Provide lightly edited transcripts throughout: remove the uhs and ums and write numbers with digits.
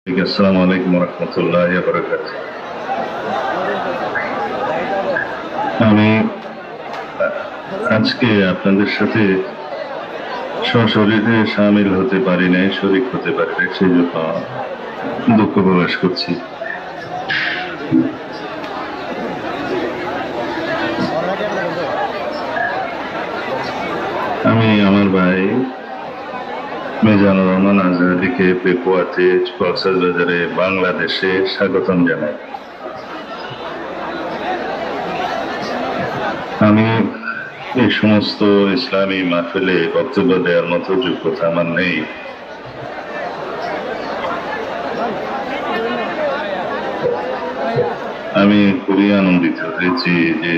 আসসালামু আলাইকুম রহমতুল্লাহ বরকাত। আমি আজকে আপনাদের সাথে সশরীরে সামিল হতে পারি নাই, শরীক হতে পারি নাই, সেই জন্য দুঃখ প্রকাশ করছি। আমি আমার ভাই মিজানুর রহমান আজহারিকে পেকুয়াতে কক্সবাজারে বাংলাদেশে স্বাগতম জানাই। আমি এই সমস্ত ইসলামী মাহফিলে বক্তব্য দেওয়ার মতো যোগ্যতা আমার নেই। আমি খুবই আনন্দিত হয়েছি যে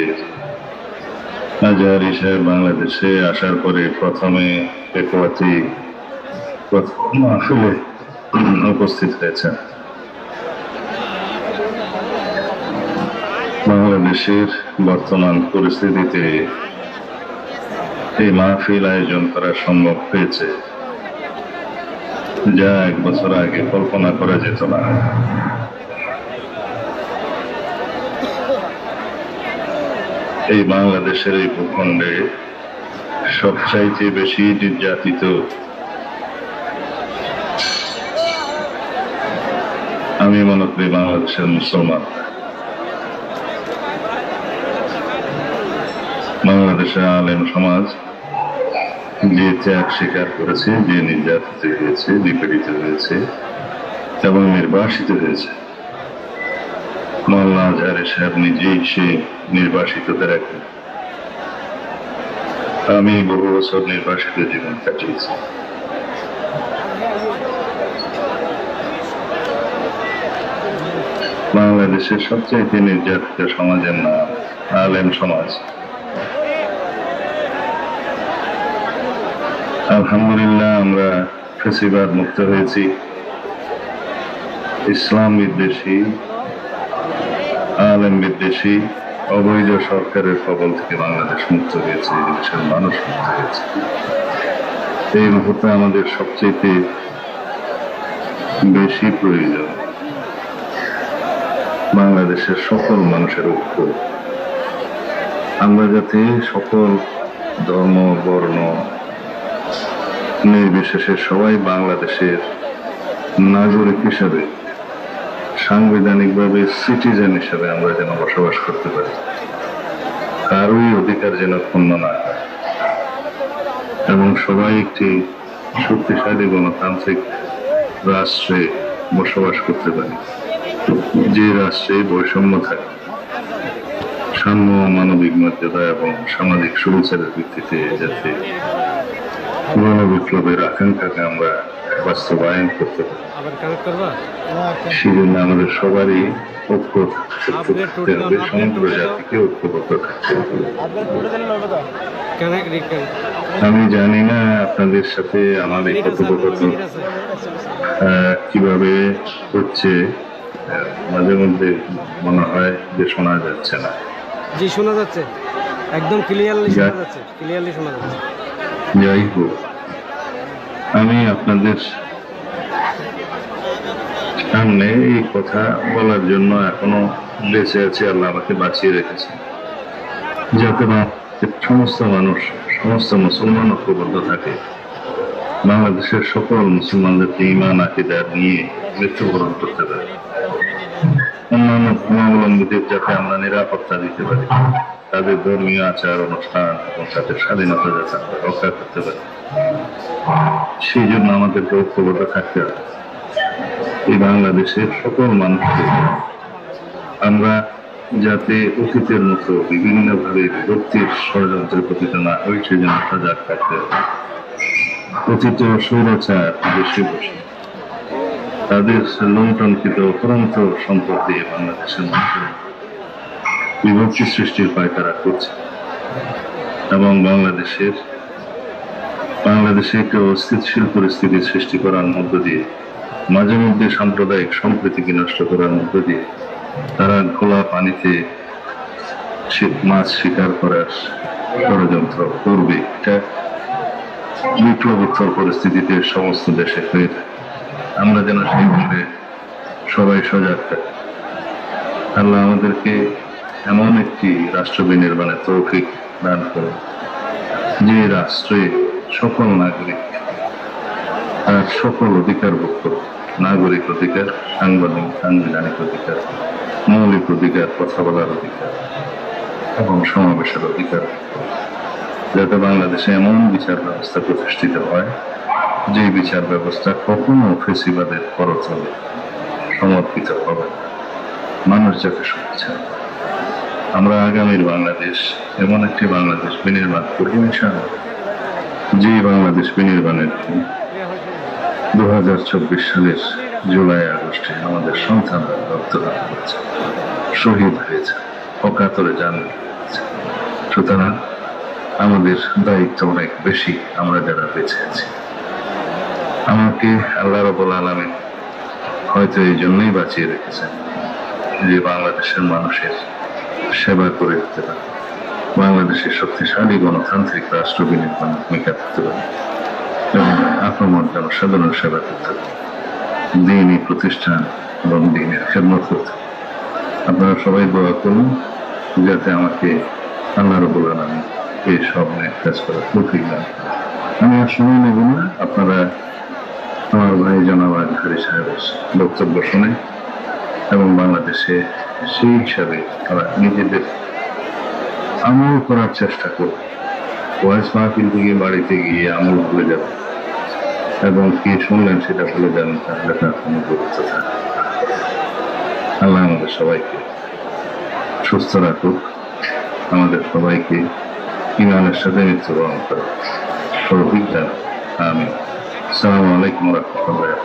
আজহারি সাহেব বাংলাদেশে আসার পরে প্রথমে পেকুয়াতে মাহফিলে উপস্থিত হয়েছেন। বাংলাদেশের বর্তমান পরিস্থিতিতে এই মাহফিল আয়োজন করা সম্ভব হয়েছে, যা 1 বছর আগে কল্পনা করা যেত না। এই বাংলাদেশের এই ভূখণ্ডে সবচাইতে বেশি নির্যাতিত আমি মনে করি বাংলাদেশের মুসলমান। বাংলাদেশের আলেম সমাজ যে ত্যাগ স্বীকার করেছে, যে নির্যাতিত হয়েছে, নিপীড়িত হয়েছে এবং নির্বাসিত হয়েছে, মাওলানা আজহারি সাহেব নিজেই সে নির্বাসিতদের একজন। আমি বহু বছর নির্বাসিত জীবন কাটিয়েছি। বাংলাদেশের সবচাইতে নির্যাতিত সমাজের নাম আলেম সমাজ। আলহামদুলিল্লাহ আমরা ফ্যাসিবাদ মুক্ত হয়েছি। ইসলাম বিদ্বেষী, আলেম বিদ্বেষী অবৈধ সরকারের কবল থেকে বাংলাদেশ মুক্ত হয়েছে, দেশের মানুষ মুক্ত হয়েছে। এই মুহূর্তে আমাদের সবচেয়ে বেশি প্রয়োজন বাংলাদেশের সকল মানুষের ঐক্য। আমরা যাতে সকল ধর্ম বর্ণ নির্বিশেষে সবাই বাংলাদেশের নাগরিক হিসাবে, সাংবিধানিকভাবে সিটিজেন হিসাবে আমরা যেন বসবাস করতে পারি, কারোই অধিকার যেন ক্ষুণ্ণ না হয় এবং সবাই একটি শক্তিশালী গণতান্ত্রিক রাষ্ট্রে বসবাস করতে পারি, যে রাষ্ট্রে বৈষম্য থাকে, সাম্য, মানবিক মর্যাদা এবং সামাজিক সুবিচারের ভিত্তিতে যাতে গণবিপ্লবের আকাঙ্ক্ষাকে আমরা বাস্তবায়ন করতে পারি, সেজন্য আমাদের সবারই ঐক্য থাকতে হবে, সমগ্র জাতিকে ঐক্যবদ্ধ থাকতে হবে। আমি জানি না আপনাদের সাথে আমার এই কথোপকথন কিভাবে হচ্ছে, মাঝে মধ্যে মনে হয় যে শোনা যাচ্ছে না। জি, শোনা যাচ্ছে, একদম ক্লিয়ারলি শোনা যাচ্ছে, ক্লিয়ারলি শোনা যাচ্ছে। যাই হোক, আমি আপনাদের সামনে এই কথা বলার জন্য এখনো বেঁচে আছি, আল্লাহ আমাকে বাঁচিয়ে রেখেছে, যাতে সমস্ত মানুষ, সমস্ত মুসলমান ঐক্যবদ্ধ থাকে, বাংলাদেশের সকল মুসলমানদেরকে ঈমান আকীদা নিয়ে মৃত্যুবরণ করতে পারে, অন্যান্য ধর্মাবলম্বীদের যাতে আমরা নিরাপত্তা দিতে পারি, তাদের ধর্মীয় আচার অনুষ্ঠান এবং তাদের স্বাধীনতা যাতে আমরা রক্ষা করতে পারি, সেই জন্য আমাদেরকে ঐক্যবদ্ধ থাকতে হবে। এই বাংলাদেশের সকল মানুষকে আমরা যাতে অতীতের মতো বিভিন্নভাবে বিভক্তির ষড়যন্ত্রে পতিত না হই, সেই জন্য সজাগ থাকতে হবে। অতীত স্বৈরাচার দেশে বসে তাদের লুণ্ঠনকৃত অপরন্ত সম্পদ দিয়ে বাংলাদেশের মানুষের বিভক্তি সৃষ্টির পায়তারা করছে এবং বাংলাদেশে একটা অস্থিতিশীল পরিস্থিতি সৃষ্টি করার মধ্য দিয়ে, মাঝে মধ্যে সাম্প্রদায়িক সম্প্রীতিকে নষ্ট করার মধ্য দিয়ে তারা খোলা পানিতে মাছ শিকার করার ষড়যন্ত্র করবে। এটা বিপ্লবোত্তর পরিস্থিতিতে সমস্ত দেশে হয়ে থাকে। আমরা যেন সেইভাবে সবাই সজাগ থাকে। আল্লাহ আমাদেরকে এমন একটি রাষ্ট্র বিনির্মাণের তৌফিক দান করে, যে রাষ্ট্রে সকল নাগরিক তার সকল অধিকারভুক্ত নাগরিক অধিকার, সাংবিধানিক অধিকার, মৌলিক অধিকার, কথা বলার অধিকার এবং সমাবেশের অধিকার, যাতে বাংলাদেশে এমন বিচার ব্যবস্থা প্রতিষ্ঠিত হয় যে বিচার ব্যবস্থা কখনো ফেসিবাদের করতলে সমর্পিত হবে না। মানুষ যাতে শুনেছেন আমরা আগামীর বাংলাদেশ এমন একটি বাংলাদেশ বিনির্মাণ করব ইনশাআল্লাহ, যে বাংলাদেশ বিনির্মাণের 2024 সালের জুলাই আগস্টে আমাদের সন্তানরা রক্তদান করেছে, শহীদ হয়েছে, অকাতরে জান দিয়েছে। সুতরাং আমাদের দায়িত্ব অনেক বেশি, আমরা যারা বেঁচে আছি। আমাকে আল্লাহ রাব্বুল আলামিন হয়তো এই জন্যই বাঁচিয়ে রেখেছেন যে বাংলাদেশের মানুষের সেবা করে দিতে পারে, বাংলাদেশের শক্তিশালী গণতান্ত্রিক রাষ্ট্র বিনির্মাণে ভূমিকা করতে পারে এবং আপনার জনসাধারণ সেবা করতে পারে, দিনই প্রতিষ্ঠান এবং দিনের খেদমত করতে পারে। আপনারা সবাই দোয়া করুন যাতে আমাকে আল্লাহ রাব্বুল আলামিন এই সব নিয়ে কাজ করার তৌফিক দান করেন। আমি আর সময় নেব না, আপনারা আমার ভাই জনাব আজহারী সাহেবের বক্তব্য শুনে এবং বাংলাদেশে সেই হিসাবে তারা নিজেদের আমল করার চেষ্টা করবে। ওয়াইজ মাহফিল থেকে বাড়িতে গিয়ে আমল ভুলে যাবে এবং কি শুনলেন সেটা ভুলে যাবেন, তাহলে তার কোনো গুরুত্ব থাকে। আল্লাহ আমাদের সবাইকে সুস্থ রাখুক, আমাদের সবাইকে ইমানের সাথে মৃত্যুবরণ করে তৌফিক দান। আমিন। আসসালামু আলাইকুম ওয়া রাহমাতুল্লাহ।